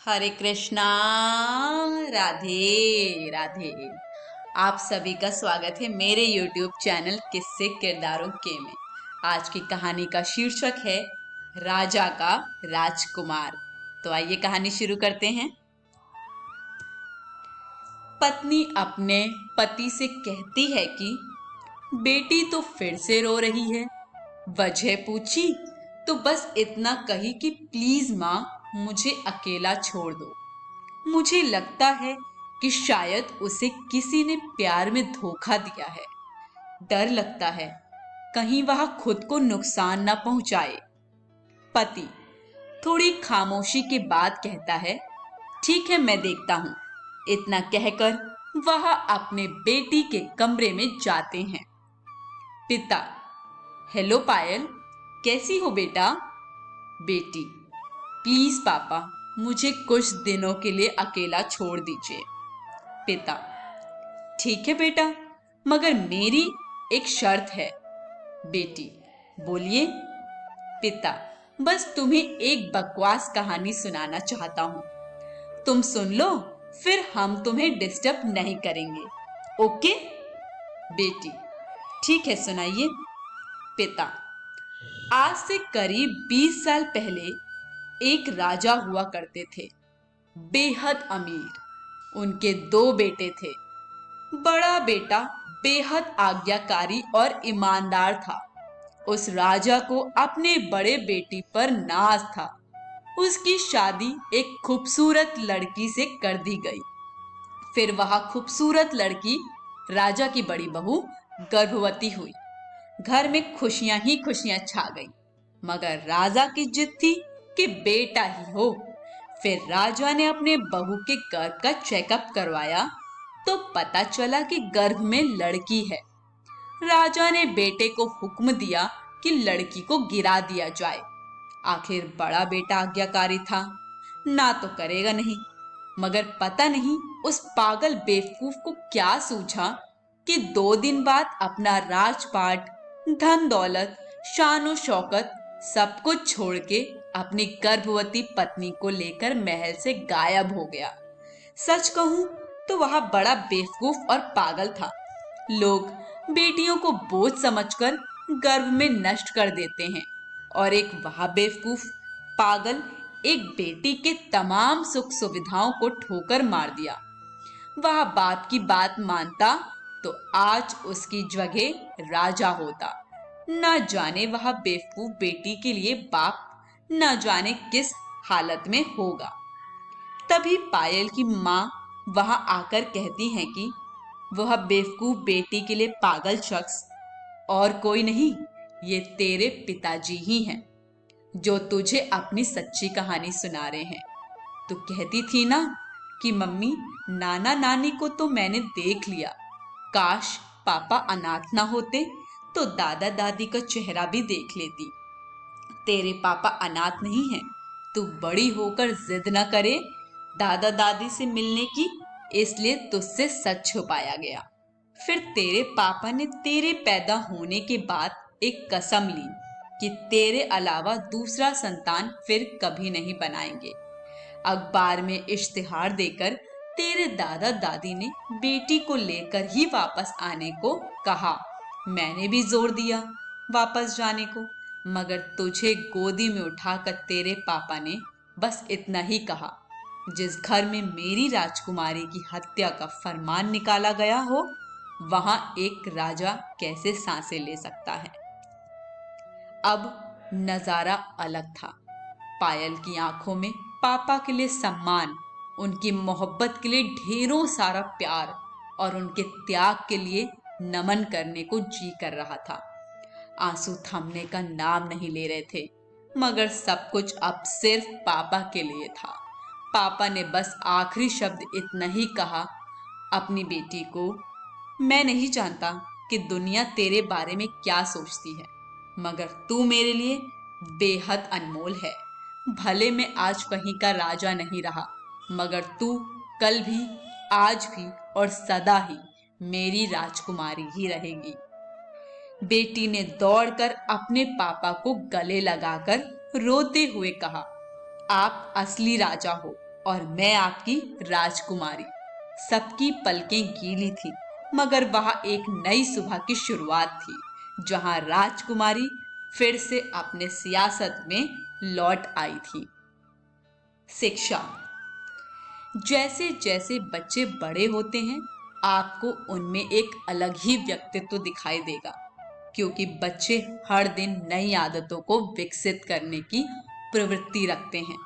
हरे कृष्णा। राधे राधे। आप सभी का स्वागत है मेरे YouTube चैनल किस्से किरदारों के में। आज की कहानी का शीर्षक है राजा का राजकुमार। तो आइए कहानी शुरू करते हैं। पत्नी अपने पति से कहती है कि बेटी तो फिर से रो रही है। वजह पूछी तो बस इतना कही कि प्लीज माँ, मुझे अकेला छोड़ दो। मुझे लगता है कि शायद उसे किसी ने प्यार में धोखा दिया है। डर लगता है कहीं वह खुद को नुकसान न पहुंचाए। पति थोड़ी खामोशी के बाद कहता है, ठीक है मैं देखता हूं। इतना कहकर वह अपने बेटी के कमरे में जाते हैं। पिता, हेलो पायल, कैसी हो बेटा? बेटी, प्लीज पापा, मुझे कुछ दिनों के लिए अकेला छोड़ दीजिए। पिता, ठीक है बेटा, मगर मेरी एक शर्त है। बेटी, बोलिए। पिता, बस तुम्हें एक बकवास कहानी सुनाना चाहता हूं, तुम सुन लो, फिर हम तुम्हें डिस्टर्ब नहीं करेंगे, ओके? बेटी, ठीक है, सुनाइए। पिता, आज से करीब 20 साल पहले एक राजा हुआ करते थे, बेहद अमीर। उनके दो बेटे थे। बड़ा बेटा बेहद आज्ञाकारी और ईमानदार था। उस राजा को अपने बड़े बेटी पर नाज था। उसकी शादी एक खूबसूरत लड़की से कर दी गई। फिर वह खूबसूरत लड़की, राजा की बड़ी बहू, गर्भवती हुई। घर में खुशियां ही खुशियां छा गई। मगर राजा की जिद थी कि बेटा ही हो। फिर राजा ने अपने बहू के गर्भ का चेकअप करवाया तो पता चला कि गर्भ में लड़की है। राजा ने बेटे को हुक्म दिया कि लड़की को गिरा दिया जाए। आखिर बड़ा बेटा आज्ञाकारी था, ना तो करेगा नहीं। मगर पता नहीं उस पागल बेवकूफ को क्या सूझा कि 2 दिन बाद अपना राजपाट, धन दौलत, शान शौकत सब कुछ छोड़ के अपनी गर्भवती पत्नी को लेकर महल से गायब हो गया। सच कहूं तो वह बड़ा बेवकूफ और पागल था। लोग बेटियों को बोझ समझकर गर्भ में नष्ट कर देते हैं, और एक वह बेवकूफ पागल एक बेटी के तमाम सुख सुविधाओं को ठोकर मार दिया। वह बाप की बात मानता तो आज उसकी जगह राजा होता। न जाने वह बेवकूफ बेटी के लिए बाप न जाने किस हालत में होगा। तभी पायल की माँ वहां आकर कहती हैं कि वह बेवकूफ बेटी के लिए पागल शख्स और कोई नहीं, ये तेरे पिताजी ही हैं, जो तुझे अपनी सच्ची कहानी सुना रहे हैं। तो कहती थी ना कि मम्मी, नाना नानी को तो मैंने देख लिया, काश पापा अनाथ ना होते तो दादा दादी का चेहरा भी देख लेती। तेरे पापा अनाथ नहीं हैं। तू बड़ी होकर जिद न करे दादा दादी से मिलने की, इसलिए तुझसे सच छुपाया गया। फिर तेरे पापा ने तेरे पैदा होने के बाद एक कसम ली कि तेरे अलावा दूसरा संतान फिर कभी नहीं बनाएंगे। अखबार में इश्तिहार देकर तेरे दादा दादी ने बेटी को लेकर ही वापस आने को कहा। मैंने भी जोर दिया वापस जाने को, मगर तुझे गोदी में उठाकर तेरे पापा ने बस इतना ही कहा, जिस घर में मेरी राजकुमारी की हत्या का फरमान निकाला गया हो, वहां एक राजा कैसे सांसें ले सकता है। अब नजारा अलग था। पायल की आंखों में पापा के लिए सम्मान, उनकी मोहब्बत के लिए ढेरों सारा प्यार और उनके त्याग के लिए नमन करने को जी कर रहा था। आंसू थमने का नाम नहीं ले रहे थे, मगर सब कुछ अब सिर्फ पापा के लिए था। पापा ने बस आखिरी शब्द इतना ही कहा अपनी बेटी को, मैं नहीं जानता कि दुनिया तेरे बारे में क्या सोचती है, मगर तू मेरे लिए बेहद अनमोल है। भले मैं आज कहीं का राजा नहीं रहा, मगर तू कल भी, आज भी और सदा ही मेरी राजकुमारी ही रहेगी। बेटी ने दौड़कर अपने पापा को गले लगाकर रोते हुए कहा, आप असली राजा हो और मैं आपकी राजकुमारी। सबकी पलकें गीली थी, मगर वहां एक नई सुबह की शुरुआत थी, जहां राजकुमारी फिर से अपने सियासत में लौट आई थी। शिक्षा। जैसे जैसे बच्चे बड़े होते हैं, आपको उनमें एक अलग ही व्यक्तित्व दिखाई देगा, क्योंकि बच्चे हर दिन नई आदतों को विकसित करने की प्रवृत्ति रखते हैं।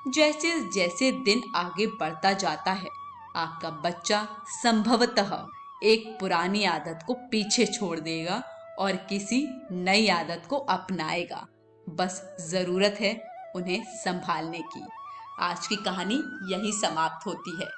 जैसे जैसे दिन आगे बढ़ता जाता है, आपका बच्चा संभवतः एक पुरानी आदत को पीछे छोड़ देगा और किसी नई आदत को अपनाएगा। बस जरूरत है उन्हें संभालने की। आज की कहानी यही समाप्त होती है।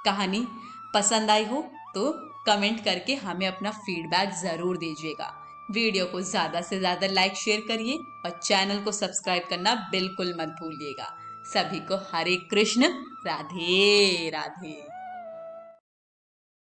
कहानी पसंद आई हो तो कमेंट करके हमें अपना फीडबैक जरूर दीजिएगा। वीडियो को ज्यादा से ज्यादा लाइक शेयर करिए और चैनल को सब्सक्राइब करना बिल्कुल मत भूलिएगा। सभी को हरे कृष्ण, राधे राधे।